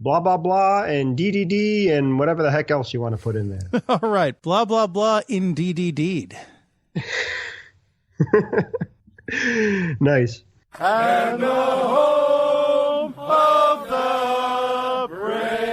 blah, blah, blah, and DDD, and whatever the heck else you want to put in there. All right. Blah, blah, blah, indeed. Nice. And the home of the brave.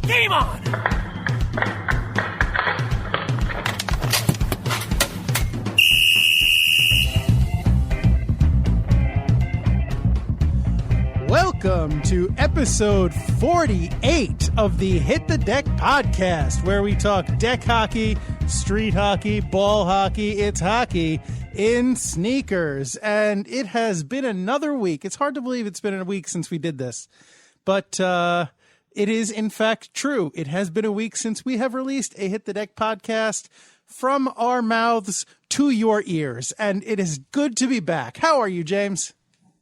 Game on! Welcome to episode 48 of the Hit the Deck podcast, where we talk deck hockey, street hockey, ball hockey. It's hockey in sneakers. And it has been another week. It's hard to believe it's been a week since we did this. But it is, in fact, true. It has been a week since we have released a Hit the Deck podcast from our mouths to your ears. And it is good to be back. How are you, James?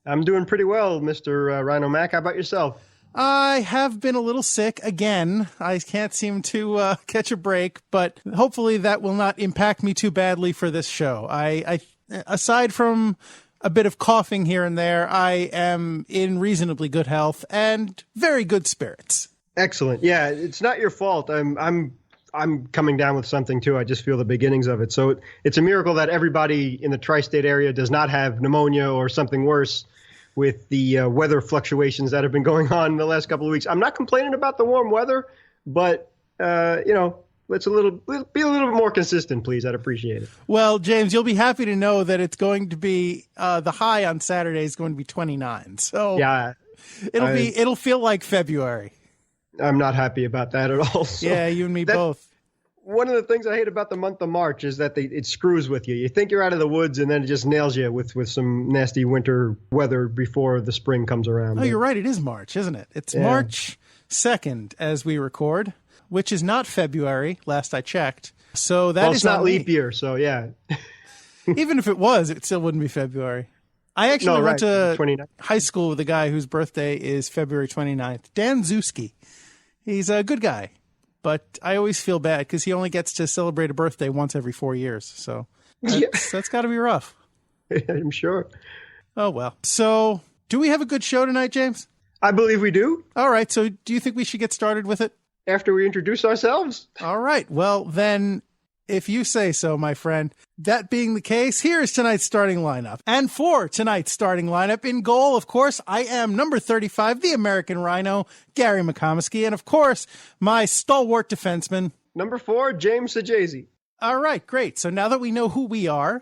I'm doing pretty well, Mr. Rhino Mac. How about yourself? I have been a little sick again. I can't seem to catch a break, but hopefully that will not impact me too badly for this show. I aside from a bit of coughing here and there, I am in reasonably good health and very good spirits. Excellent. Yeah, it's not your fault. I'm coming down with something too. I just feel the beginnings of it. So it's a miracle that everybody in the tri-state area does not have pneumonia or something worse with the weather fluctuations that have been going on in the last couple of weeks. I'm not complaining about the warm weather, but let's be a little bit more consistent, please. I'd appreciate it. Well, James, you'll be happy to know that it's going to be the high on Saturday is going to be 29. So yeah, it'll feel like February. I'm not happy about that at all. So yeah, you and me both. One of the things I hate about the month of March is that it screws with you. You think you're out of the woods, and then it just nails you with some nasty winter weather before the spring comes around. Oh, you're right. It is March, isn't it? It's March 2nd as we record, which is not February, last I checked. So that it's not leap year, so yeah. Even if it was, it still wouldn't be February. I actually went to high school with a guy whose birthday is February 29th, Dan Zuski. He's a good guy. But I always feel bad because he only gets to celebrate a birthday once every 4 years. So that's got to be rough. I'm sure. Oh, well. So do we have a good show tonight, James? I believe we do. All right. So do you think we should get started with it? After we introduce ourselves? All right. Well, then, if you say so, my friend. That being the case, here is tonight's starting lineup. And for tonight's starting lineup, in goal, of course, I am number 35, the American Rhino, Gary McComiskey. And, of course, my stalwart defenseman. Number 4, James Sajazi. All right, great. So now that we know who we are,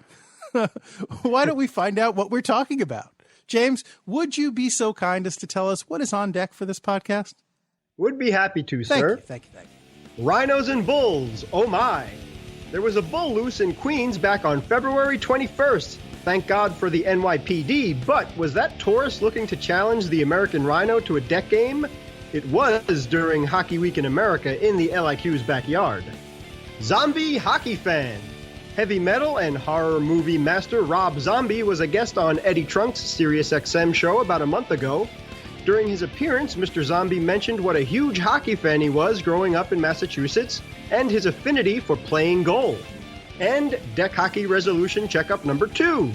why don't we find out what we're talking about? James, would you be so kind as to tell us what is on deck for this podcast? Would be happy to, sir. Thank you. Rhinos and bulls, oh my. There was a bull loose in Queens back on February 21st. Thank God for the NYPD, but was that tourist looking to challenge the American Rhino to a deck game? It was during Hockey Week in America in the LIQ's backyard. Zombie hockey fan. Heavy metal and horror movie master Rob Zombie was a guest on Eddie Trunk's SiriusXM show about a month ago. During his appearance, Mr. Zombie mentioned what a huge hockey fan he was growing up in Massachusetts and his affinity for playing goal. And deck hockey resolution checkup number 2.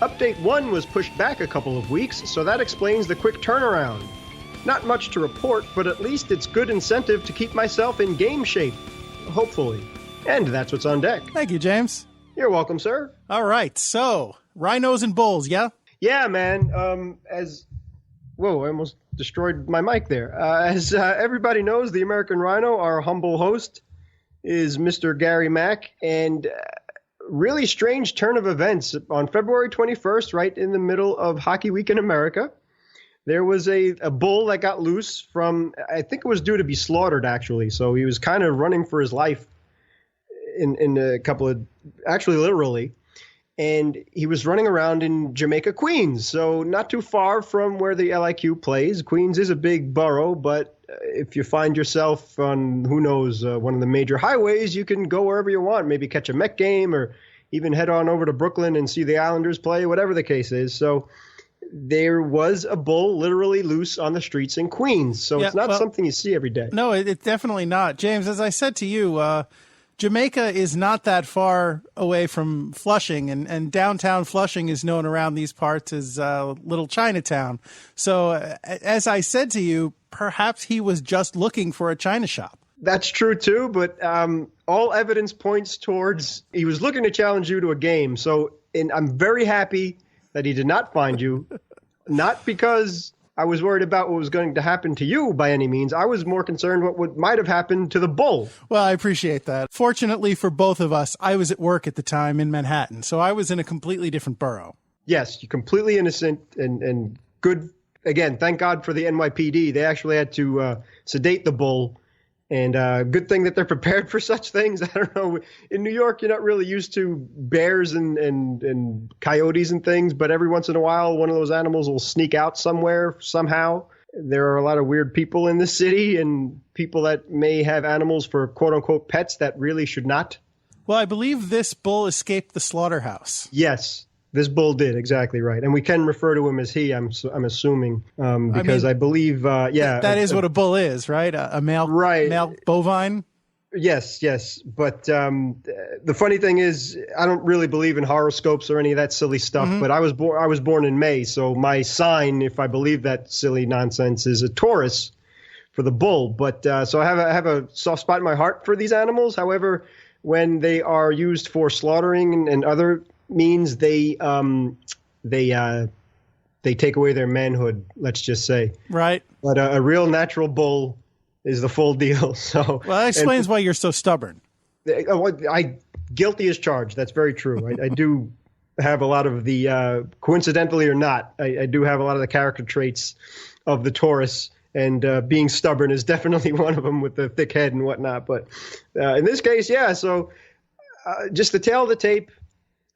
Update 1 was pushed back a couple of weeks, so that explains the quick turnaround. Not much to report, but at least it's good incentive to keep myself in game shape. Hopefully. And that's what's on deck. Thank you, James. You're welcome, sir. All right, so rhinos and bulls, yeah? Yeah, man. Whoa, I almost destroyed my mic there. As everybody knows, the American Rhino, our humble host, is Mr. Gary Mack. And really strange turn of events. On February 21st, right in the middle of Hockey Week in America, there was a bull that got loose from, I think it was due to be slaughtered, actually. So he was kind of running for his life in a couple of, actually literally. and he was running around in Jamaica, Queens, so not too far from where the LIQ plays. Queens is a big borough, but if you find yourself on, who knows, one of the major highways, you can go wherever you want, maybe catch a Met game or even head on over to Brooklyn and see the Islanders play, whatever the case is. So there was a bull literally loose on the streets in Queens. So it's not something you see every day. No, it's definitely not. James, as I said to you, Jamaica is not that far away from Flushing, and downtown Flushing is known around these parts as Little Chinatown. So as I said to you, perhaps he was just looking for a China shop. That's true, too. But all evidence points towards he was looking to challenge you to a game. So I'm very happy that he did not find you, not because I was worried about what was going to happen to you by any means. I was more concerned what might have happened to the bull. Well, I appreciate that. Fortunately for both of us, I was at work at the time in Manhattan, so I was in a completely different borough. Yes, you're completely innocent and good. Again, thank God for the NYPD. They actually had to sedate the bull. And good thing that they're prepared for such things. I don't know. In New York, you're not really used to bears and coyotes and things, but every once in a while, one of those animals will sneak out somewhere, somehow. There are a lot of weird people in the city and people that may have animals for quote-unquote pets that really should not. Well, I believe this bull escaped the slaughterhouse. Yes. This bull did, exactly right. And we can refer to him as he, I'm assuming, because I believe, that is what a bull is, right? A male, right. Male bovine? Yes. But the funny thing is, I don't really believe in horoscopes or any of that silly stuff, but I was born in May, so my sign, if I believe that silly nonsense, is a Taurus for the bull. But so I have a soft spot in my heart for these animals. However, when they are used for slaughtering and other means, they take away their manhood, let's just say. Right. But a real natural bull is the full deal. So well, that explains why you're so stubborn. I guilty as charged. That's very true. I do have a lot of the coincidentally or not, I do have a lot of the character traits of the Taurus, and being stubborn is definitely one of them with the thick head and whatnot. But in this case, yeah. So just the tail of the tape.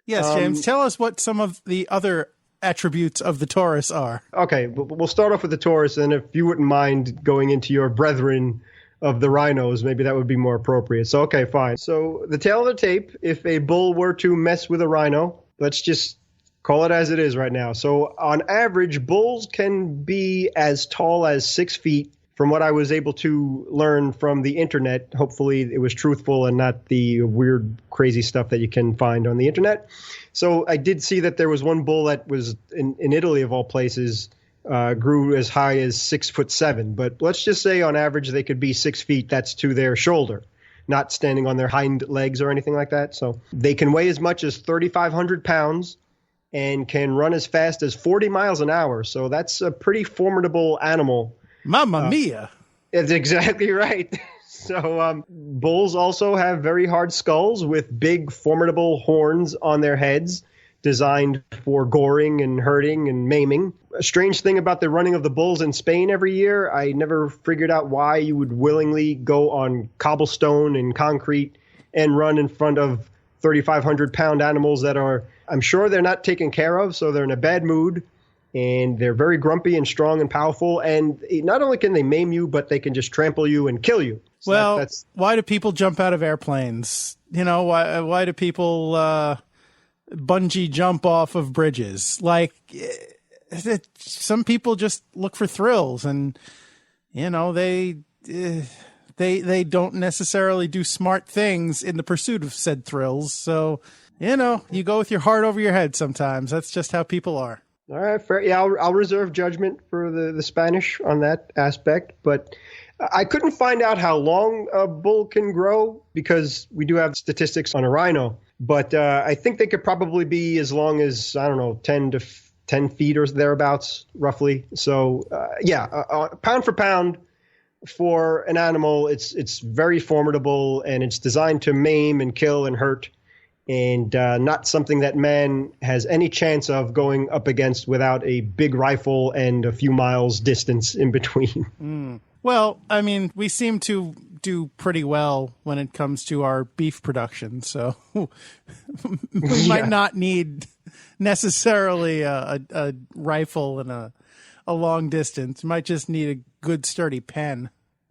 Yes, James, tell us what some of the other attributes of the Taurus are. Okay, we'll start off with the Taurus, and if you wouldn't mind going into your brethren of the rhinos, maybe that would be more appropriate. So, okay, fine. So the tail of the tape, if a bull were to mess with a rhino, let's just call it as it is right now. So on average, bulls can be as tall as 6 feet. From what I was able to learn from the internet, hopefully it was truthful and not the weird, crazy stuff that you can find on the internet. So I did see that there was one bull that was in Italy, of all places, grew as high as 6'7". But let's just say on average they could be 6 feet. That's to their shoulder, not standing on their hind legs or anything like that. So they can weigh as much as 3,500 pounds and can run as fast as 40 miles an hour. So that's a pretty formidable animal. Mamma mia. That's exactly right. So bulls also have very hard skulls with big, formidable horns on their heads designed for goring and hurting and maiming. A strange thing about the running of the bulls in Spain every year, I never figured out why you would willingly go on cobblestone and concrete and run in front of 3,500-pound animals that are, I'm sure they're not taken care of, so they're in a bad mood. And they're very grumpy and strong and powerful. And not only can they maim you, but they can just trample you and kill you. So well, why do people jump out of airplanes? You know, why do people bungee jump off of bridges? Like, some people just look for thrills, and you know they don't necessarily do smart things in the pursuit of said thrills. So you know, you go with your heart over your head sometimes. That's just how people are. All right, fair. Yeah, I'll reserve judgment for the Spanish on that aspect, but I couldn't find out how long a bull can grow because we do have statistics on a rhino, but I think they could probably be as long as, I don't know, 10 feet or thereabouts, roughly. So, pound for pound for an animal, it's very formidable, and it's designed to maim and kill and hurt. And not something that man has any chance of going up against without a big rifle and a few miles distance in between. Well, I mean, we seem to do pretty well when it comes to our beef production, so we might not need necessarily a rifle and a long distance. Might just need a good sturdy pen.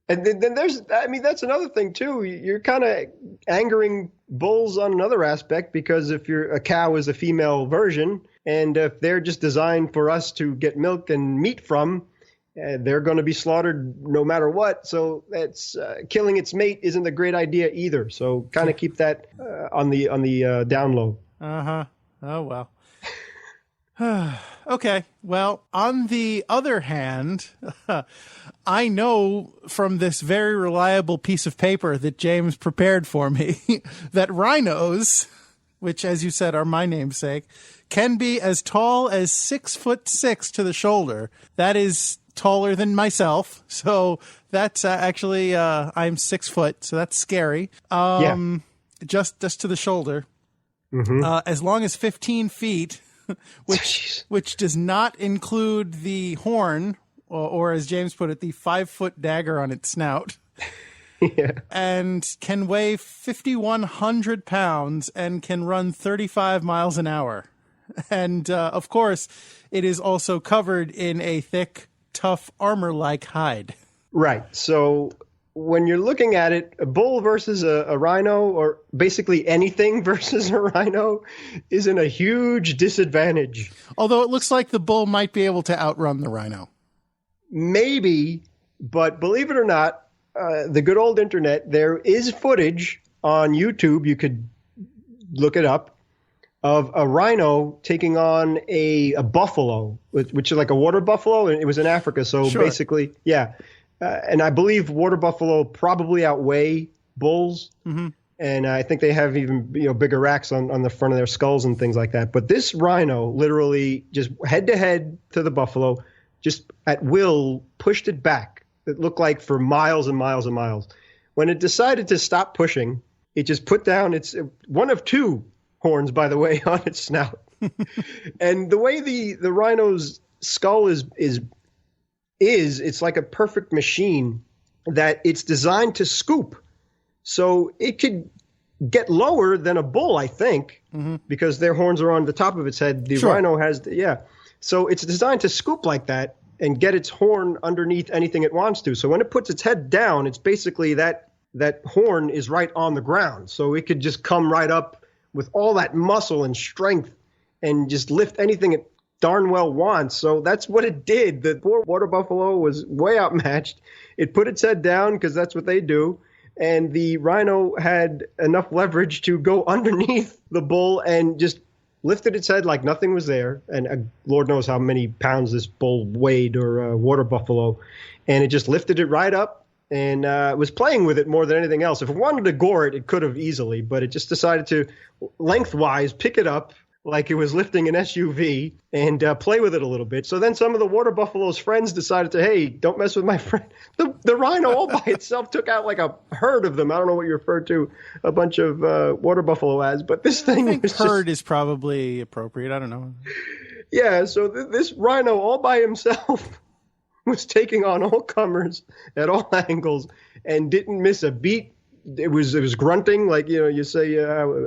And then that's another thing too. You're kind of angering bulls on another aspect, because if a cow is a female version, and if they're just designed for us to get milk and meat from, they're going to be slaughtered no matter what. So that's killing its mate isn't a great idea either. So kind of keep that on the down low. Oh well. Okay. Well, on the other hand, I know from this very reliable piece of paper that James prepared for me that rhinos, which, as you said, are my namesake, can be as tall as 6'6" to the shoulder. That is taller than myself. So that's actually, I'm 6 foot. So that's scary. Just to the shoulder. Mm-hmm. As long as 15 feet. Which does not include the horn, or as James put it, the 5-foot dagger on its snout. Yeah. And can weigh 5,100 pounds and can run 35 miles an hour. And, of course, it is also covered in a thick, tough armor-like hide. Right. So when you're looking at it, a bull versus a rhino, or basically anything versus a rhino, is in a huge disadvantage. Although it looks like the bull might be able to outrun the rhino. Maybe, but believe it or not, the good old internet, there is footage on YouTube, you could look it up, of a rhino taking on a buffalo, which is like a water buffalo, and it was in Africa. So sure. Basically, yeah. And I believe water buffalo probably outweigh bulls. Mm-hmm. And I think they have even bigger racks on the front of their skulls and things like that. But this rhino literally just head-to-head to the buffalo, just at will pushed it back. It looked like for miles and miles and miles. When it decided to stop pushing, it just put down its one of two horns, by the way, on its snout. And the way the rhino's skull is it's like a perfect machine that it's designed to scoop. So it could get lower than a bull, I think, mm-hmm. because their horns are on the top of its head. The sure. rhino has, So it's designed to scoop like that and get its horn underneath anything it wants to. So when it puts its head down, it's basically that horn is right on the ground. So it could just come right up with all that muscle and strength and just lift anything it darn well wants. So that's what it did. The poor water buffalo was way outmatched. It put its head down because that's what they do. And the rhino had enough leverage to go underneath the bull and just lifted its head like nothing was there. And Lord knows how many pounds this bull weighed, or water buffalo. And it just lifted it right up and was playing with it more than anything else. If it wanted to gore it, it could have easily, but it just decided to lengthwise pick it up like it was lifting an SUV and play with it a little bit. So then some of the water buffalo's friends decided to, hey, don't mess with my friend. The rhino all by itself took out like a herd of them. I don't know what you referred to a bunch of water buffalo as, but this thing I think was herd is probably appropriate. I don't know. Yeah, so this rhino all by himself was taking on all comers at all angles and didn't miss a beat. It was grunting, like, you say,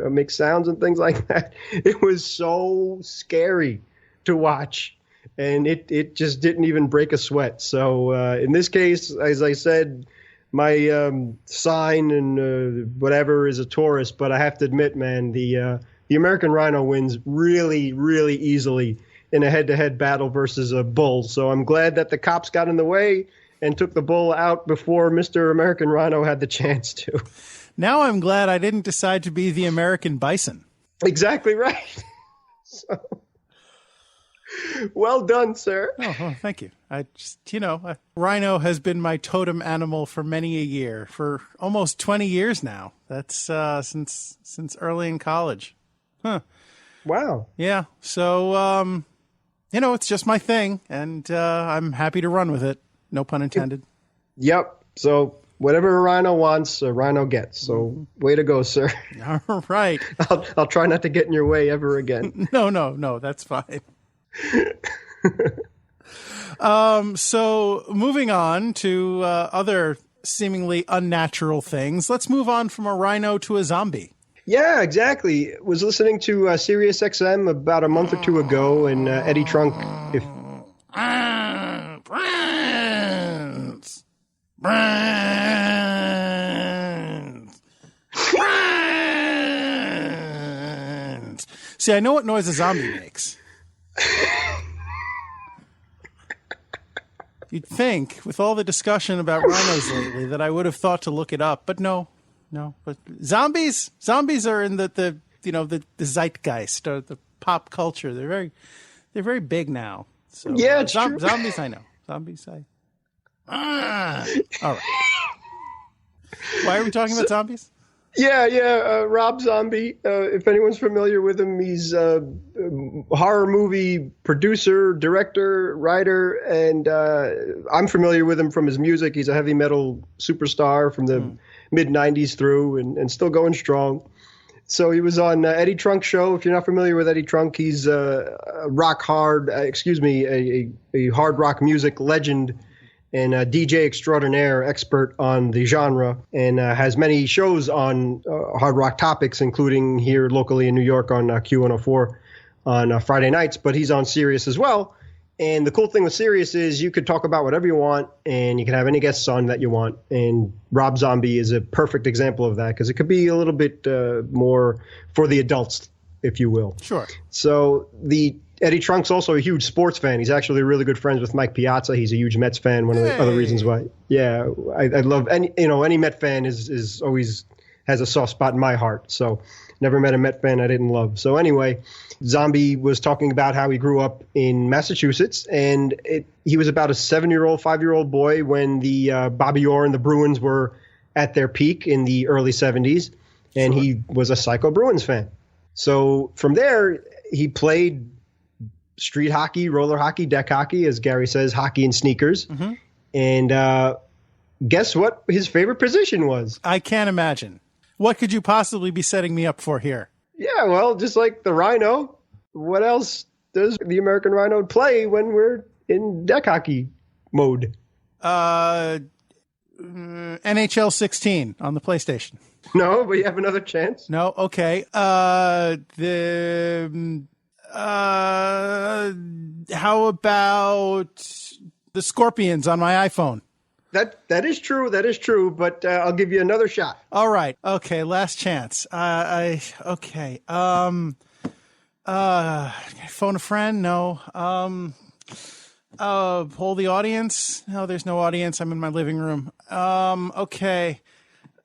make sounds and things like that. It was so scary to watch, and it just didn't even break a sweat. So in this case, as I said, my sign and whatever is a Taurus, but I have to admit, man, the American rhino wins really, really easily in a head-to-head battle versus a bull. So I'm glad that the cops got in the way and took the bull out before Mr. American Rhino had the chance to. Now I'm glad I didn't decide to be the American bison. Exactly right. So, well done, sir. Oh, thank you. I just, rhino has been my totem animal for many a year, for almost 20 years now. That's since early in college. Huh. Wow. Yeah. So, it's just my thing, and I'm happy to run with it. No pun intended. Yep. So whatever a rhino wants, a rhino gets. So way to go, sir. All right. I'll try not to get in your way ever again. No, that's fine. So moving on to other seemingly unnatural things. Let's move on from a rhino to a zombie. Yeah, exactly. Was listening to Sirius XM about a month or two ago, and Eddie Trunk. Brands. See, I know what noise a zombie makes. You'd think, with all the discussion about rhinos lately, that I would have thought to look it up, but no. But zombies are in the zeitgeist, or the pop culture. They're very big now. So yeah, it's true. Zombies, I know. Zombies, all right. Why are we talking about zombies? Yeah. Rob Zombie. If anyone's familiar with him, he's a horror movie producer, director, writer, and I'm familiar with him from his music. He's a heavy metal superstar from the mid-'90s through, and still going strong. So he was on Eddie Trunk's show. If you're not familiar with Eddie Trunk, he's a hard rock music legend and a DJ extraordinaire, expert on the genre, and has many shows on hard rock topics, including here locally in New York on Q104 on Friday nights. But he's on Sirius as well. And the cool thing with Sirius is you could talk about whatever you want, and you can have any guests on that you want. And Rob Zombie is a perfect example of that, because it could be a little bit more for the adults, if you will. Sure. So Eddie Trunk's also a huge sports fan. He's actually really good friends with Mike Piazza. He's a huge Mets fan. One of the other reasons why. Yeah, I love any Met fan is always has a soft spot in my heart. So never met a Met fan I didn't love. So anyway, Zombie was talking about how he grew up in Massachusetts, and he was about a 5-year-old boy when the Bobby Orr and the Bruins were at their peak in the early 70s, and he was a psycho Bruins fan. So from there, he played street hockey, roller hockey, deck hockey, as Gary says, hockey and sneakers. Mm-hmm. And guess what his favorite position was? I can't imagine. What could you possibly be setting me up for here? Yeah, well, just like the Rhino, what else does the American Rhino play when we're in deck hockey mode? NHL 16 on the PlayStation. No, but you have another chance. No, okay. How about the Scorpions on my iPhone? That is true. That is true. But I'll give you another shot. All right. Okay. Last chance. Okay. Phone a friend? No. Poll the audience? No, there's no audience. I'm in my living room. Okay.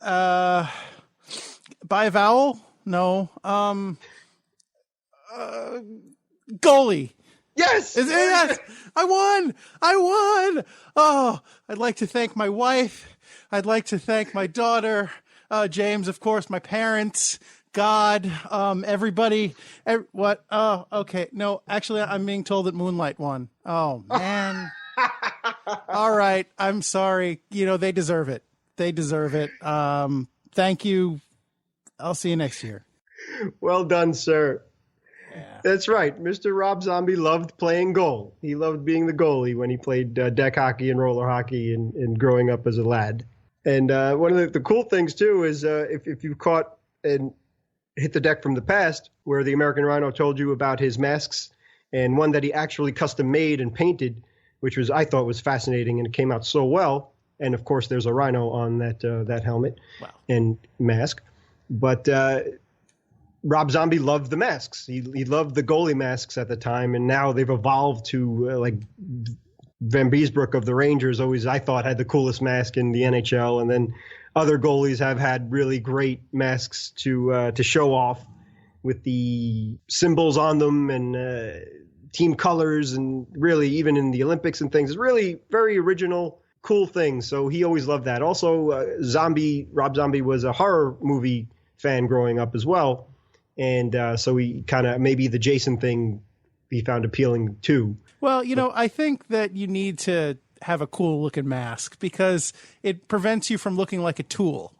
Buy a vowel? No. Goalie. Yes. Yes. I won. Oh, I'd like to thank my wife. I'd like to thank my daughter, James, of course, my parents, God, everybody. What? Oh, okay. No, actually, I'm being told that Moonlight won. Oh, man. All right. I'm sorry. They deserve it. Thank you. I'll see you next year. Well done, sir. Yeah. That's right. Mr. Rob Zombie loved playing goal. He loved being the goalie when he played deck hockey and roller hockey and growing up as a lad. And one of the cool things, too, is if you caught and hit the deck from the past, where the American Rhino told you about his masks, and one that he actually custom made and painted, which I thought was fascinating, and it came out so well. And, of course, there's a rhino on that helmet and mask. But Rob Zombie loved the masks. He loved the goalie masks at the time, and now they've evolved to like Van Beesbrook of the Rangers always, I thought, had the coolest mask in the NHL, and then other goalies have had really great masks to show off with the symbols on them and team colors, and really even in the Olympics and things. It's really very original, cool things. So he always loved that. Also, Rob Zombie was a horror movie fan growing up as well. And so he kind of, maybe the Jason thing he found appealing too. Well, I think that you need to have a cool looking mask because it prevents you from looking like a tool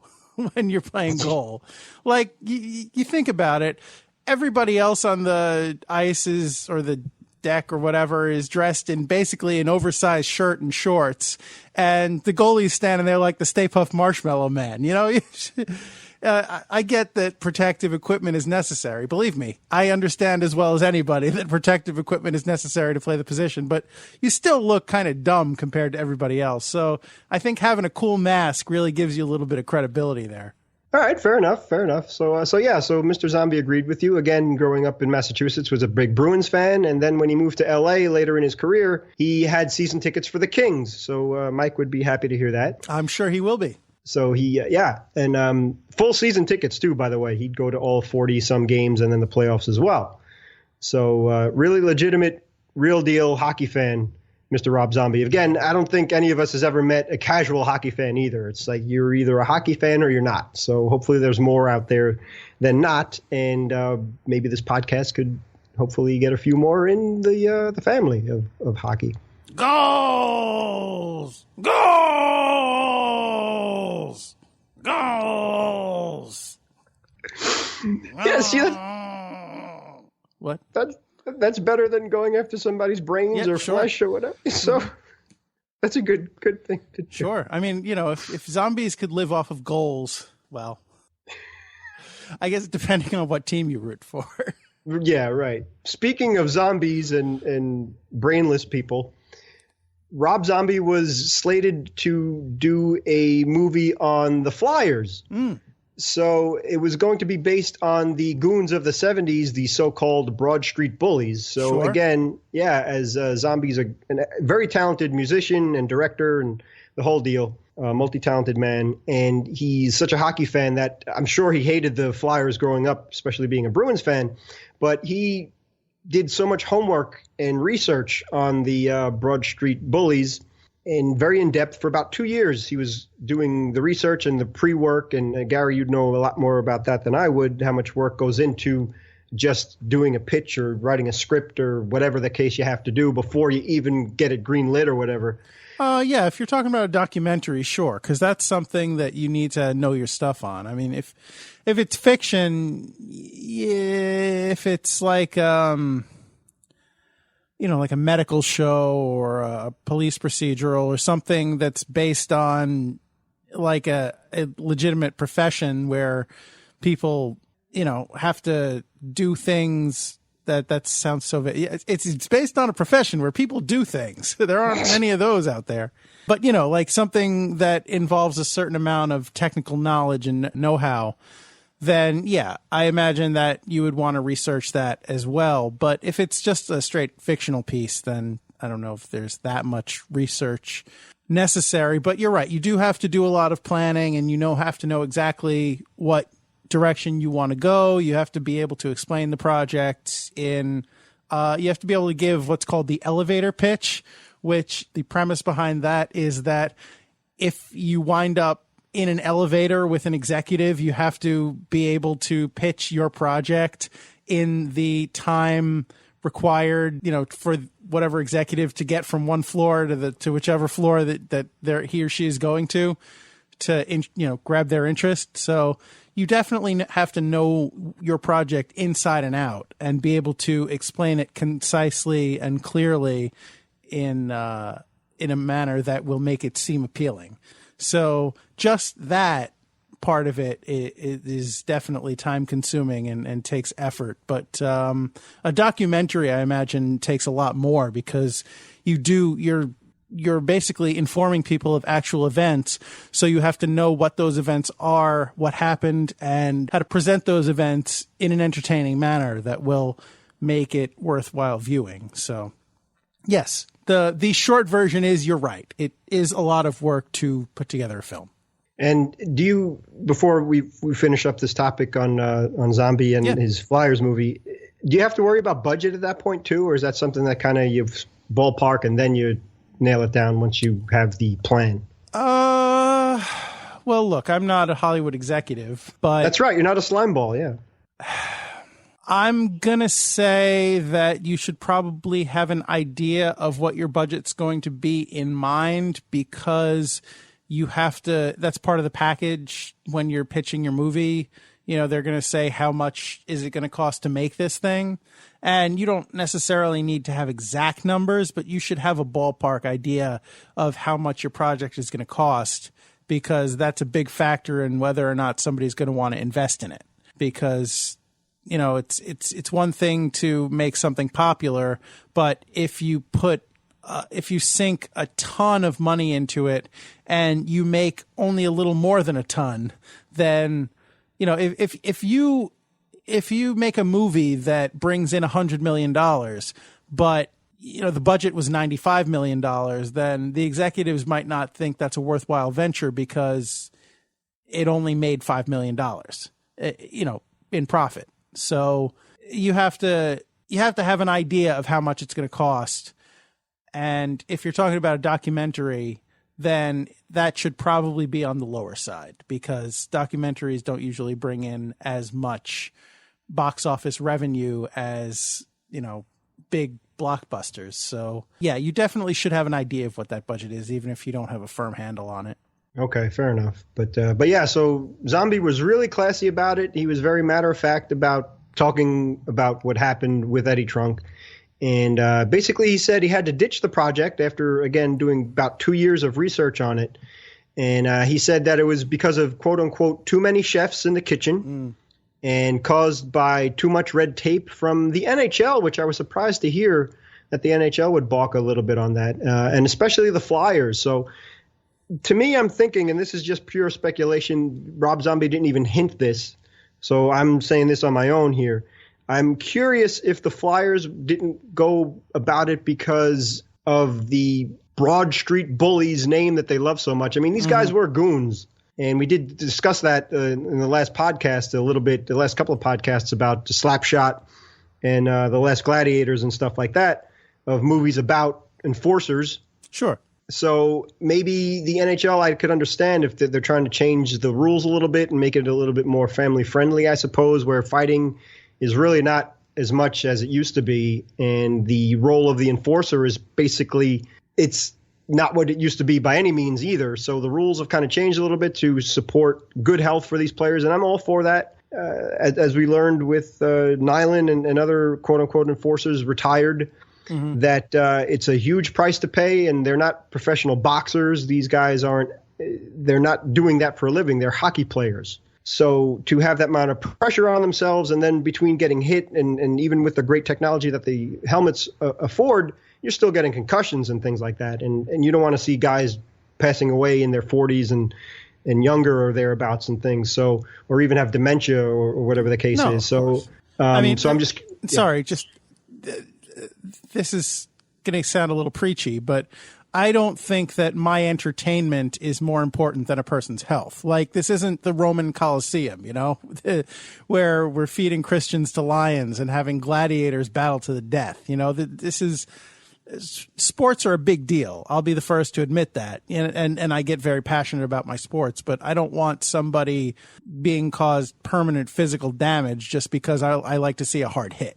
when you're playing goal. Like you think about it, everybody else on the ice or the DEK or whatever is dressed in basically an oversized shirt and shorts, and the goalie's standing there like the Stay Puft Marshmallow Man. You know, I get that protective equipment is necessary. Believe me, I understand as well as anybody that protective equipment is necessary to play the position, but you still look kind of dumb compared to everybody else. So I think having a cool mask really gives you a little bit of credibility there. All right, fair enough. So Mr. Zombie agreed with you. Again, growing up in Massachusetts, was a big Bruins fan, and then when he moved to L.A. later in his career, he had season tickets for the Kings. So Mike would be happy to hear that. I'm sure he will be. So and full season tickets too, by the way. He'd go to all 40-some games and then the playoffs as well. So really legitimate, real deal hockey fan, Mr. Rob Zombie. Again, I don't think any of us has ever met a casual hockey fan either. It's like you're either a hockey fan or you're not. So hopefully there's more out there than not. And maybe this podcast could hopefully get a few more in the family of hockey. Goals! Goals! Goals! Yeah, see that? What? That's better than going after somebody's brains or flesh or whatever. So that's a good thing to do. Sure. I mean, you know, if zombies could live off of goals, well, I guess depending on what team you root for. Yeah, right. Speaking of zombies and brainless people, Rob Zombie was slated to do a movie on the Flyers. So it was going to be based on the goons of the 70s, the so-called Broad Street Bullies. So again, as Zombie's a very talented musician and director and the whole deal, multi-talented man. And he's such a hockey fan that I'm sure he hated the Flyers growing up, especially being a Bruins fan. But he did so much homework and research on the Broad Street Bullies, and very in-depth for about 2 years. He was doing the research and the pre-work, and Gary, you'd know a lot more about that than I would, how much work goes into just doing a pitch or writing a script or whatever the case you have to do before you even get it greenlit or whatever. Yeah, if you're talking about a documentary, sure, because that's something that you need to know your stuff on. I mean, if it's fiction, if it's like like a medical show or a police procedural or something that's based on like a legitimate profession where people, have to do things that sounds so it's based on a profession where people do things. There aren't many of those out there. But, like something that involves a certain amount of technical knowledge and know-how, then I imagine that you would want to research that as well. But if it's just a straight fictional piece, then I don't know if there's that much research necessary. But you're right. You do have to do a lot of planning, and have to know exactly what direction you want to go. You have to be able to explain the project you have to be able to give what's called the elevator pitch, which the premise behind that is that if you wind up in an elevator with an executive, you have to be able to pitch your project in the time required, for whatever executive to get from one floor to whichever floor that he or she is going to grab their interest. So you definitely have to know your project inside and out and be able to explain it concisely and clearly in a manner that will make it seem appealing. So just that part of it is definitely time consuming and takes effort. But a documentary, I imagine, takes a lot more because you're basically informing people of actual events. So you have to know what those events are, what happened, and how to present those events in an entertaining manner that will make it worthwhile viewing. So yes, the short version is, you're right. It is a lot of work to put together a film. And do you, before we finish up this topic on Zombie and his Flyers movie, do you have to worry about budget at that point too? Or is that something that kind of you ballpark and then you nail it down once you have the plan? Well, look, I'm not a Hollywood executive, but that's right. You're not a slime ball. Yeah. I'm going to say that you should probably have an idea of what your budget's going to be in mind, because you have to, that's part of the package when you're pitching your movie. They're going to say, how much is it going to cost to make this thing? And you don't necessarily need to have exact numbers, but you should have a ballpark idea of how much your project is going to cost, because that's a big factor in whether or not somebody's going to want to invest in it. Because, it's one thing to make something popular, but if you sink a ton of money into it and you make only a little more than a ton, then, if you make a movie that brings in $100 million, but the budget was $95 million, then the executives might not think that's a worthwhile venture because it only made $5 million, in profit. So you have to have an idea of how much it's going to cost. And if you're talking about a documentary, then that should probably be on the lower side, because documentaries don't usually bring in as much box office revenue as, big blockbusters. So yeah, you definitely should have an idea of what that budget is, even if you don't have a firm handle on it. Okay, fair enough. But yeah, so Zombie was really classy about it. He was very matter of fact about talking about what happened with Eddie Trunk. And basically he said he had to ditch the project after, again, doing about 2 years of research on it. And he said that it was because of, quote unquote, too many chefs in the kitchen and caused by too much red tape from the NHL, which I was surprised to hear that the NHL would balk a little bit on that, and especially the Flyers. So to me, I'm thinking, and this is just pure speculation, Rob Zombie didn't even hint this, so I'm saying this on my own here. I'm curious if the Flyers didn't go about it because of the Broad Street Bullies name that they love so much. I mean, these guys were goons, and we did discuss that in the last podcast a little bit, the last couple of podcasts about the Slapshot and The Last Gladiators and stuff like that, of movies about enforcers. Sure. So maybe the NHL, I could understand if they're trying to change the rules a little bit and make it a little bit more family friendly, I suppose, where fighting is really not as much as it used to be. And the role of the enforcer is basically, it's not what it used to be by any means either. So the rules have kind of changed a little bit to support good health for these players. And I'm all for that. As we learned with Nyland and other quote unquote enforcers retired, that it's a huge price to pay, and they're not professional boxers. These guys they're not doing that for a living. They're hockey players. So to have that amount of pressure on themselves, and then between getting hit and even with the great technology that the helmets afford, you're still getting concussions and things like that. And you don't want to see guys passing away in their 40s and younger or thereabouts and things. So, or even have dementia or whatever the case is. So, I'm just sorry, this is going to sound a little preachy, but I don't think that my entertainment is more important than a person's health. Like, this isn't the Roman Colosseum, where we're feeding Christians to lions and having gladiators battle to the death. Sports are a big deal. I'll be the first to admit that. And I get very passionate about my sports, but I don't want somebody being caused permanent physical damage just because I like to see a hard hit.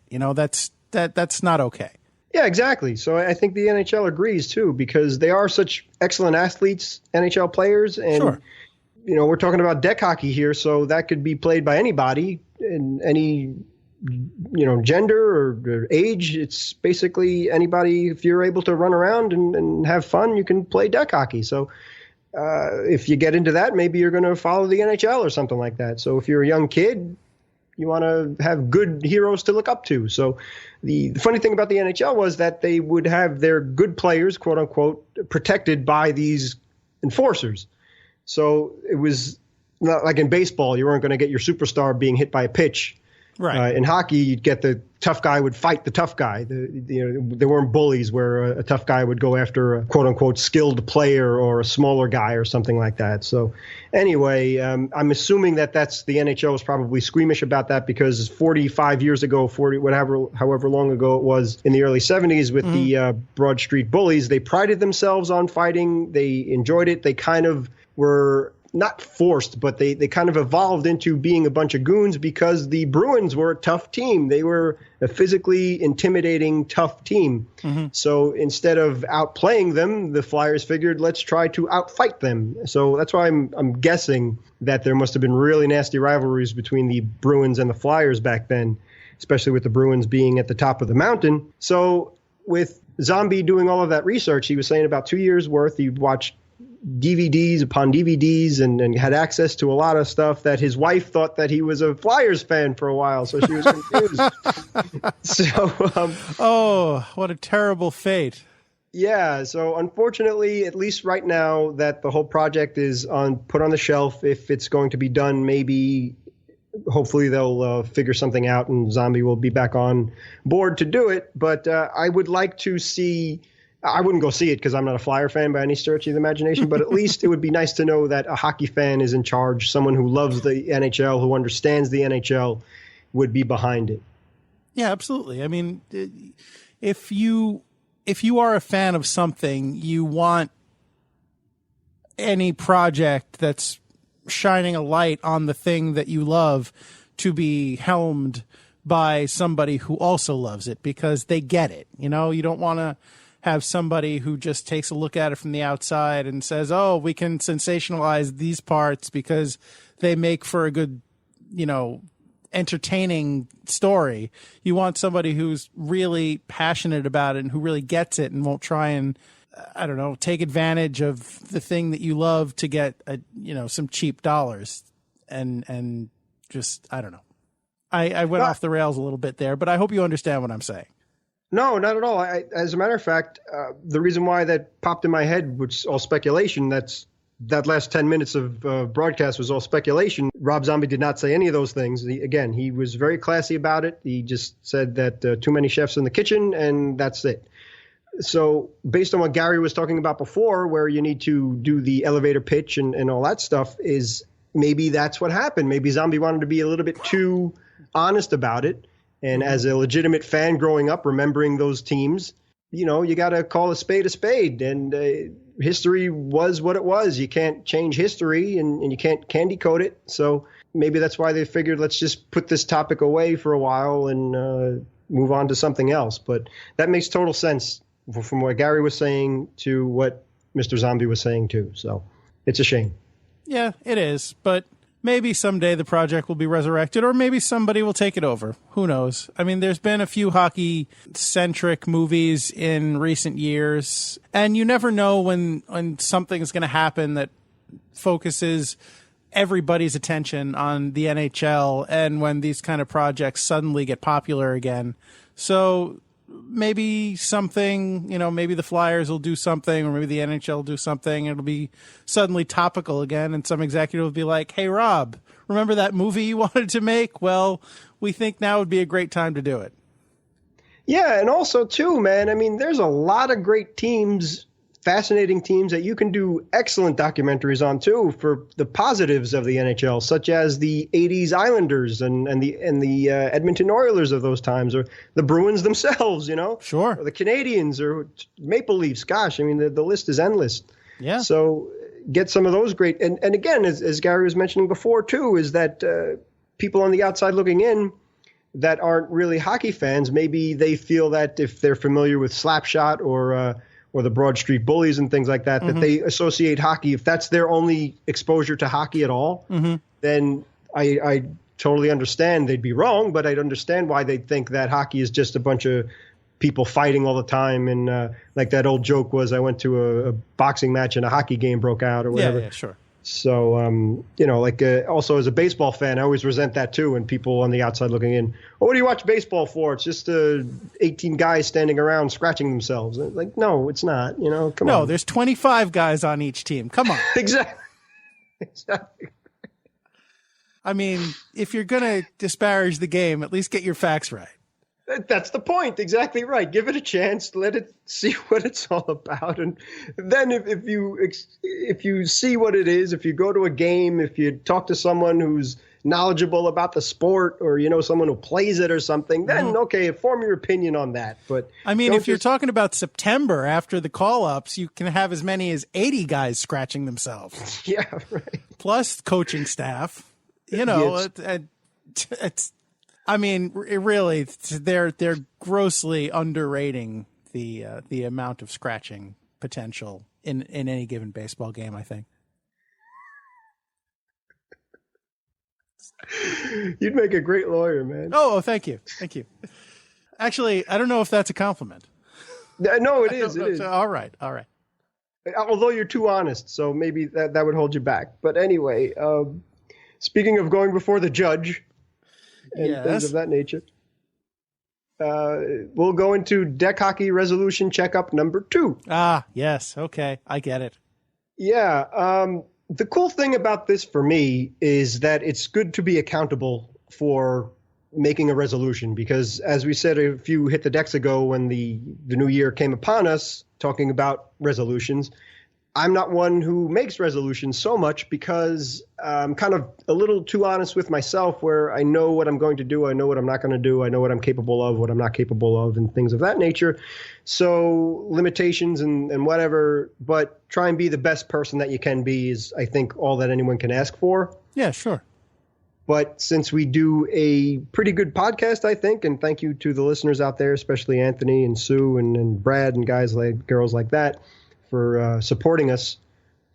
That's not okay. Yeah, exactly. So I think the NHL agrees too, because they are such excellent athletes, NHL players, and sure. We're talking about deck hockey here, so that could be played by anybody in any gender or age. It's basically anybody. If you're able to run around and have fun, you can play deck hockey. So if you get into that, maybe you're going to follow the NHL or something like that. So if you're a young kid, you want to have good heroes to look up to. So the funny thing about the NHL was that they would have their good players, quote unquote, protected by these enforcers. So it was not like in baseball, you weren't going to get your superstar being hit by a pitch. Right. In hockey, you'd get the tough guy would fight the tough guy. There weren't bullies where a tough guy would go after a quote unquote skilled player or a smaller guy or something like that. So anyway, I'm assuming that's the NHL was probably squeamish about that because 45 years ago, however long ago it was in the early 70s with the Broad Street Bullies, they prided themselves on fighting. They enjoyed it. They kind of were not forced, but they kind of evolved into being a bunch of goons because the Bruins were a tough team. They were a physically intimidating, tough team. Mm-hmm. So instead of outplaying them, the Flyers figured, let's try to outfight them. So that's why I'm guessing that there must have been really nasty rivalries between the Bruins and the Flyers back then, especially with the Bruins being at the top of the mountain. So with Zombie doing all of that research, he was saying about 2 years worth, he watched DVDs upon DVDs and had access to a lot of stuff that his wife thought that he was a Flyers fan for a while, so she was confused. Oh, what a terrible fate. Yeah, so unfortunately, at least right now, that the whole project is put on the shelf. If it's going to be done, maybe hopefully they'll figure something out and Zombie will be back on board to do it. But I would like to see, I wouldn't go see it because I'm not a Flyer fan by any stretch of the imagination, but at least it would be nice to know that a hockey fan is in charge. Someone who loves the NHL, who understands the NHL, would be behind it. Yeah, absolutely. I mean, if you are a fan of something, you want any project that's shining a light on the thing that you love to be helmed by somebody who also loves it because they get it. You know, you don't want to have somebody who just takes a look at it from the outside and says, oh, we can sensationalize these parts because they make for a good, you know, entertaining story. You want somebody who's really passionate about it and who really gets it and won't try and, I don't know, take advantage of the thing that you love to get some cheap dollars and just, I don't know. I went off the rails a little bit there, but I hope you understand what I'm saying. No, not at all. As a matter of fact, the reason why that popped in my head, which is all speculation, that last 10 minutes of broadcast was all speculation. Rob Zombie did not say any of those things. He was very classy about it. He just said that too many chefs in the kitchen, and that's it. So based on what Gary was talking about before, where you need to do the elevator pitch and all that stuff, is maybe that's what happened. Maybe Zombie wanted to be a little bit too honest about it. And as a legitimate fan growing up, remembering those teams, you got to call a spade. And history was what it was. You can't change history and you can't candy coat it. So maybe that's why they figured, let's just put this topic away for a while and move on to something else. But that makes total sense from what Gary was saying to what Mr. Zombie was saying too. So it's a shame. Yeah, it is. But maybe someday the project will be resurrected, or maybe somebody will take it over. Who knows? I mean, there's been a few hockey-centric movies in recent years, and you never know when something's going to happen that focuses everybody's attention on the NHL and when these kind of projects suddenly get popular again. So maybe something, maybe the Flyers will do something, or maybe the NHL will do something. It'll be suddenly topical again, and some executive will be like, hey, Rob, remember that movie you wanted to make? Well, we think now would be a great time to do it. Yeah, and also, too, man, I mean, there's a lot of great teams, fascinating teams that you can do excellent documentaries on, too, for the positives of the NHL, such as the 80s Islanders and the Edmonton Oilers of those times, or the Bruins themselves, Sure. Or the Canadians or Maple Leafs. Gosh, I mean, the list is endless. Yeah. So get some of those great. And again, as Gary was mentioning before, too, is that people on the outside looking in that aren't really hockey fans, maybe they feel that if they're familiar with Slapshot or the Broad Street Bullies and things like that, that they associate hockey. If that's their only exposure to hockey at all, then I totally understand they'd be wrong, but I'd understand why they'd think that hockey is just a bunch of people fighting all the time. And like that old joke was, I went to a boxing match and a hockey game broke out or whatever. Yeah, sure. So, also as a baseball fan, I always resent that too. When people on the outside looking in, oh, what do you watch baseball for? It's just 18 guys standing around scratching themselves. Like, no, it's not, come on. No, there's 25 guys on each team. Come on. Exactly. I mean, if you're going to disparage the game, at least get your facts right. That's the point. Exactly right. Give it a chance. Let it see what it's all about. And then if you see what it is, if you go to a game, if you talk to someone who's knowledgeable about the sport or, someone who plays it or something, then, okay, form your opinion on that. But I mean, if you're talking about September after the call-ups, you can have as many as 80 guys scratching themselves. Yeah, right. plus coaching staff. You know, it's. I mean, really, they're grossly underrating the amount of scratching potential in any given baseball game, I think. You'd make a great lawyer, man. Oh, thank you. Thank you. Actually, I don't know if that's a compliment. No, it is. It is. All right. Although you're too honest, so maybe that would hold you back. But anyway, speaking of going before the judge and things of that nature, we'll go into deck hockey resolution checkup number 2. Ah, yes. Okay. I get it. Yeah. The cool thing about this for me is that it's good to be accountable for making a resolution because, as we said a few Hit the Decks ago when the new year came upon us, talking about resolutions, I'm not one who makes resolutions so much because I'm kind of a little too honest with myself where I know what I'm going to do, I know what I'm not going to do, I know what I'm capable of, what I'm not capable of, and things of that nature. So limitations and whatever, but try and be the best person that you can be is, I think, all that anyone can ask for. Yeah, sure. But since we do a pretty good podcast, I think, and thank you to the listeners out there, especially Anthony and Sue and Brad and girls like that for supporting us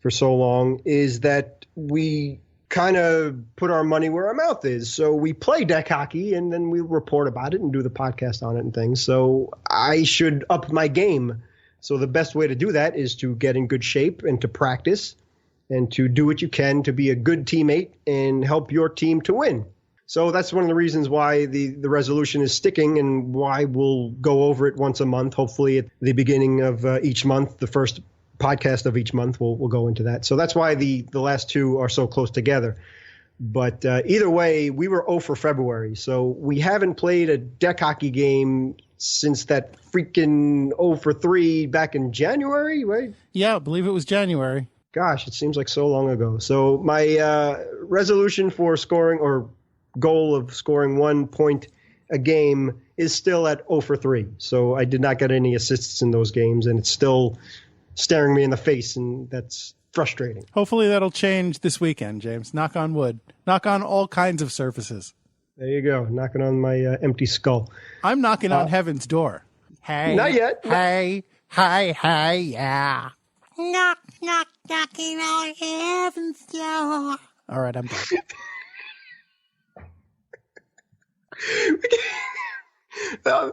for so long, is that we kind of put our money where our mouth is. So we play deck hockey and then we report about it and do the podcast on it and things. So I should up my game. So the best way to do that is to get in good shape and to practice and to do what you can to be a good teammate and help your team to win. So that's one of the reasons why the resolution is sticking and why we'll go over it once a month. Hopefully at the beginning of each month, the first podcast of each month, we'll go into that. So that's why the last 2 are so close together. But either way, we were 0 for February. So we haven't played a deck hockey game since that freaking 0 for 3 back in January, right? Yeah, I believe it was January. Gosh, it seems like so long ago. So my resolution for scoring or goal of scoring 1 point a game is still at 0 for 3. So I did not get any assists in those games, and it's still staring me in the face, and that's frustrating. Hopefully that'll change this weekend, James. Knock on wood. Knock on all kinds of surfaces. There you go. Knocking on my empty skull. I'm knocking on heaven's door. Hey. Not yet. Hey, yeah. Knock, knocking on heaven's door. All right, I'm done.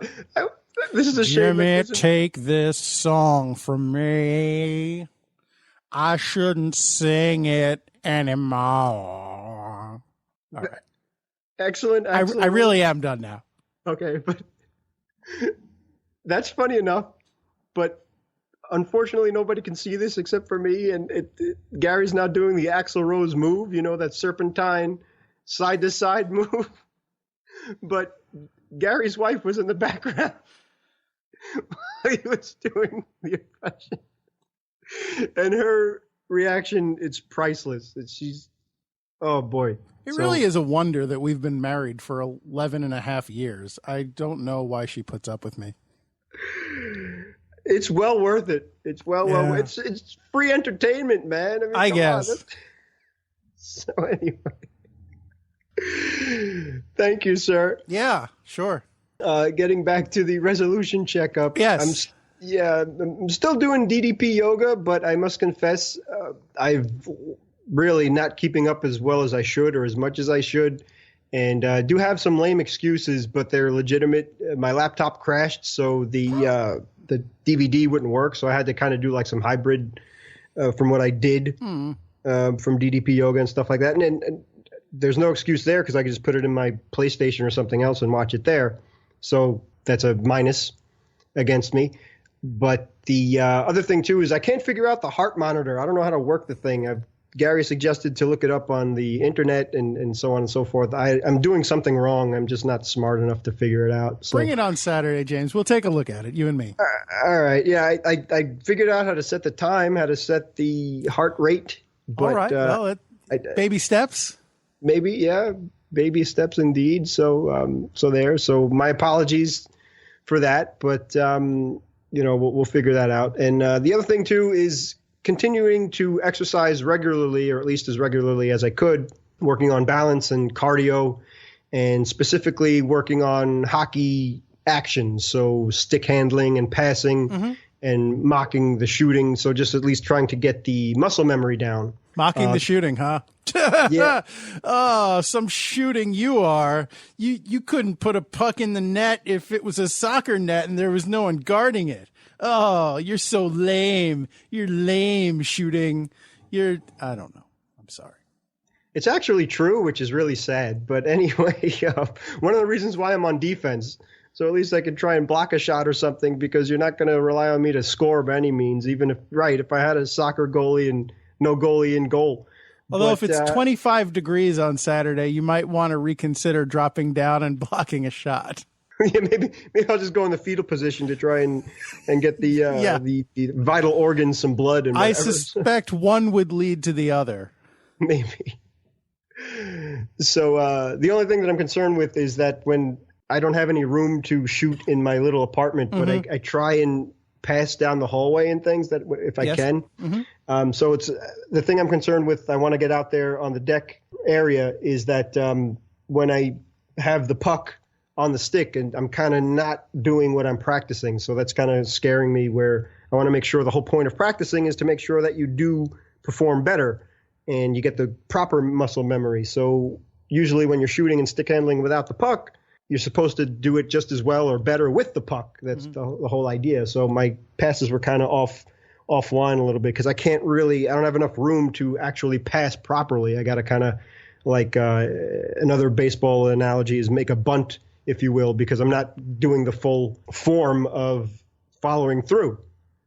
This is a shame. Jimmy, take this song from me. I shouldn't sing it anymore. All right. Excellent. I really am done now. Okay, but that's funny enough. But unfortunately, nobody can see this except for me. And Gary's now doing the Axl Rose move, that serpentine side-to-side move. But Gary's wife was in the background while he was doing the impression. And her reaction, it's priceless. Oh, boy. It really is a wonder that we've been married for 11 and a half years. I don't know why she puts up with me. It's well worth it. It's it's free entertainment, man. I guess. So anyway. Thank you, sir. Yeah, sure. Getting back to the resolution checkup. Yes. I'm still doing DDP yoga, but I must confess, I've really not keeping up as well as I should or as much as I should. And do have some lame excuses, but they're legitimate. My laptop crashed, so the DVD wouldn't work. So I had to kind of do like some hybrid from what I did from DDP yoga and stuff like that. And there's no excuse there because I could just put it in my PlayStation or something else and watch it there. So that's a minus against me. But the other thing, too, is I can't figure out the heart monitor. I don't know how to work the thing. Gary suggested to look it up on the internet and so on and so forth. I'm doing something wrong. I'm just not smart enough to figure it out. So. Bring it on Saturday, James. We'll take a look at it, you and me. All right. Yeah, I figured out how to set the time, how to set the heart rate. But, all right. Well, baby steps. Maybe, yeah. Baby steps indeed. So there. So my apologies for that. But, we'll figure that out. And the other thing, too, is continuing to exercise regularly, or at least as regularly as I could, working on balance and cardio, and specifically working on hockey actions, so stick handling and passing and mocking the shooting. So just at least trying to get the muscle memory down. Mocking the shooting, huh? Yeah. Oh, some shooting you are. You couldn't put a puck in the net if it was a soccer net and there was no one guarding it. Oh, you're so lame. You're lame shooting. I don't know. I'm sorry. It's actually true, which is really sad. But anyway, one of the reasons why I'm on defense, so at least I can try and block a shot or something, because you're not going to rely on me to score by any means, even if I had a soccer goalie and no goalie in goal. Although if it's 25 degrees on Saturday, you might want to reconsider dropping down and blocking a shot. Yeah, maybe I'll just go in the fetal position to try and get the vital organs some blood. And I suspect one would lead to the other. Maybe. So the only thing that I'm concerned with is that when I don't have any room to shoot in my little apartment, but I try and pass down the hallway and things that if I can. So it's the thing I'm concerned with. I want to get out there on the deck area is that when I have the puck on the stick and I'm kind of not doing what I'm practicing. So that's kind of scaring me, where I want to make sure the whole point of practicing is to make sure that you do perform better and you get the proper muscle memory. So usually when you're shooting and stick handling without the puck, you're supposed to do it just as well or better with the puck. That's the whole idea. So my passes were kind of offline a little bit because I don't have enough room to actually pass properly. I got to kind of like another baseball analogy is make a bunt, if you will, because I'm not doing the full form of following through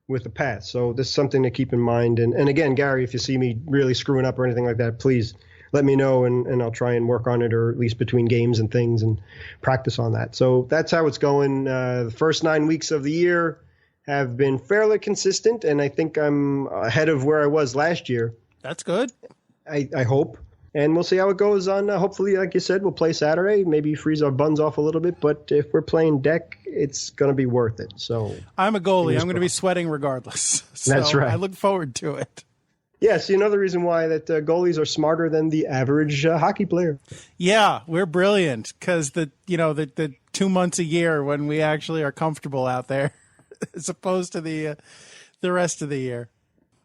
with the pass. So this is something to keep in mind. And again, Gary, if you see me really screwing up or anything like that, please let me know and I'll try and work on it, or at least between games and things, and practice on that. So that's how it's going. The first 9 weeks of the year have been fairly consistent, and I think I'm ahead of where I was last year. That's good. I hope. And we'll see how it goes on. Hopefully, like you said, we'll play Saturday, maybe freeze our buns off a little bit. But if we're playing deck, it's going to be worth it. So I'm a goalie. I'm going to be sweating regardless. So that's right. I look forward to it. Yeah, see, another reason why that goalies are smarter than the average hockey player. Yeah, we're brilliant because the 2 months a year when we actually are comfortable out there, as opposed to the rest of the year.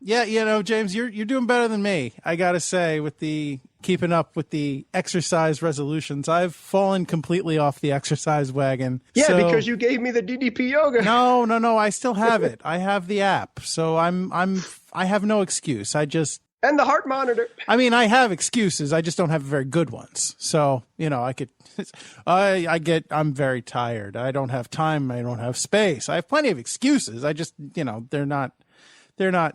Yeah, James, you're doing better than me. I got to say, with the keeping up with the exercise resolutions, I've fallen completely off the exercise wagon. Yeah, because you gave me the DDP yoga. No, I still have it. I have the app, so I have no excuse. And the heart monitor. I mean, I have excuses. I just don't have very good ones. So, I'm very tired. I don't have time. I don't have space. I have plenty of excuses. I just, they're not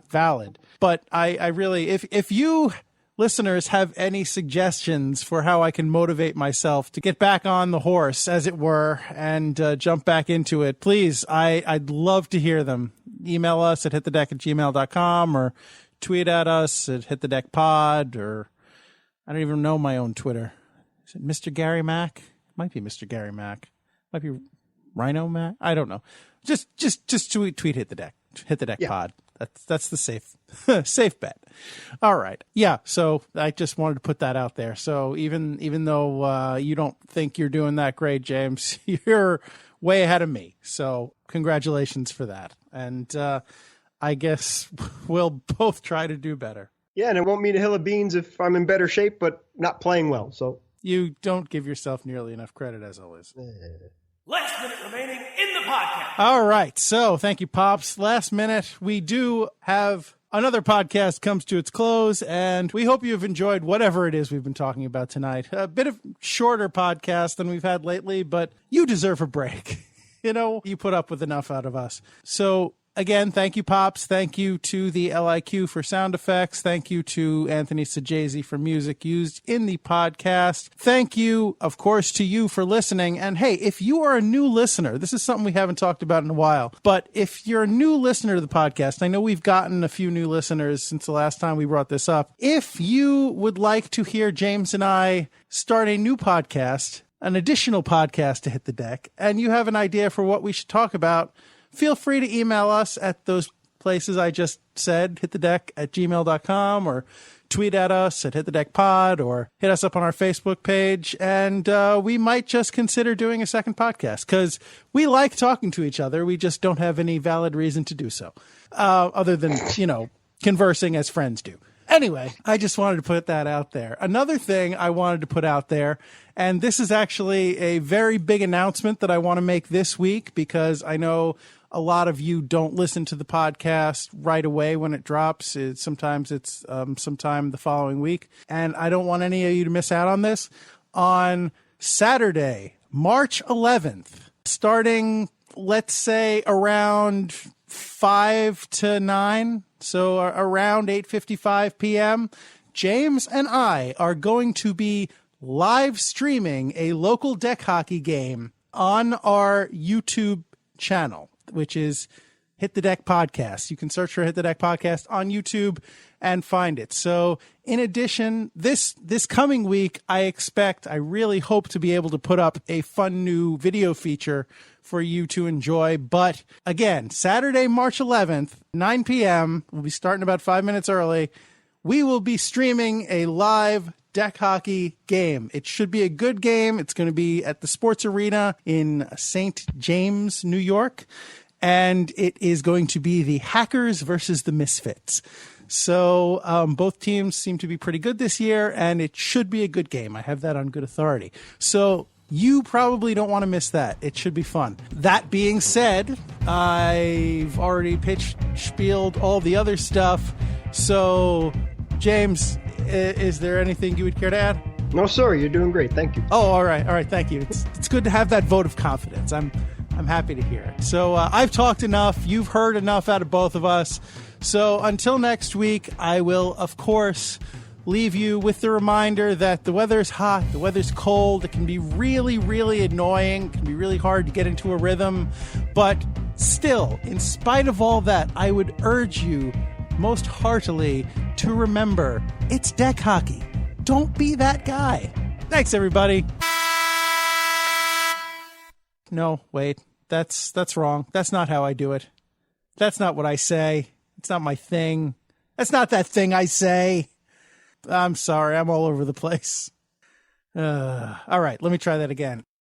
valid. But I really, if you listeners have any suggestions for how I can motivate myself to get back on the horse, as it were, and jump back into it, please, I'd love to hear them. Email us at hitthedeck@gmail.com or tweet at us at hitthedeckpod, or I don't even know my own Twitter. Is it Mr. Gary Mac? It might be Mr. Gary Mac. Might be Rhino Mac. I don't know. Just tweet Hit the Deck. Hit the Deck Pod. That's the safe bet. All right. Yeah. So I just wanted to put that out there. So even though you don't think you're doing that great, James, you're way ahead of me. So congratulations for that. And I guess we'll both try to do better. Yeah, and it won't mean a hill of beans if I'm in better shape, but not playing well. So you don't give yourself nearly enough credit, as always. Last minute remaining in the podcast. All right. So thank you, Pops. Last minute, we do have another podcast comes to its close, and we hope you've enjoyed whatever it is we've been talking about tonight. A bit of shorter podcast than we've had lately, but you deserve a break. You put up with enough out of us. So again, thank you, Pops. Thank you to the LIQ for sound effects. Thank you to Anthony Sajazi for music used in the podcast. Thank you, of course, to you for listening. And hey, if you are a new listener, this is something we haven't talked about in a while, but if you're a new listener to the podcast, I know we've gotten a few new listeners since the last time we brought this up. If you would like to hear James and I start a new podcast, an additional podcast to Hit the Deck, and you have an idea for what we should talk about, feel free to email us at those places I just said, hitthedeck@gmail.com, or tweet at us at hitthedeckpod, or hit us up on our Facebook page. And we might just consider doing a second podcast because we like talking to each other. We just don't have any valid reason to do so other than, conversing as friends do. Anyway, I just wanted to put that out there. Another thing I wanted to put out there, and this is actually a very big announcement that I want to make this week because I know a lot of you don't listen to the podcast right away when it drops. Sometimes it's sometime the following week. And I don't want any of you to miss out on this. On Saturday, March 11th, starting, let's say, around 5 to 9, so around 8:55 p.m., James and I are going to be live streaming a local deck hockey game on our YouTube channel, which is Hit the Deck Podcast. You can search for Hit the Deck Podcast on YouTube and find it. So in addition, this coming week, I really hope to be able to put up a fun new video feature for you to enjoy. But again, Saturday, March 11th, 9 p.m., we'll be starting about 5 minutes early. We will be streaming a live deck hockey game. It should be a good game. It's going to be at the Sports Arena in St. James, New York. And it is going to be the Hackers versus the Misfits. So both teams seem to be pretty good this year, and it should be a good game. I have that on good authority. So you probably don't want to miss that. It should be fun. That being said, I've already spieled all the other stuff. So, James, is there anything you would care to add? No, sir. You're doing great. Thank you. Oh, all right. Thank you. It's good to have that vote of confidence. I'm happy to hear it. So I've talked enough. You've heard enough out of both of us. So until next week, I will, of course, leave you with the reminder that the weather's hot, the weather's cold. It can be really, really annoying. It can be really hard to get into a rhythm. But still, in spite of all that, I would urge you most heartily to remember it's deck hockey. Don't be that guy. Thanks, everybody. No, wait. That's wrong. That's not how I do it. That's not what I say. It's not my thing. That's not that thing I say. I'm sorry. I'm all over the place. All right. Let me try that again.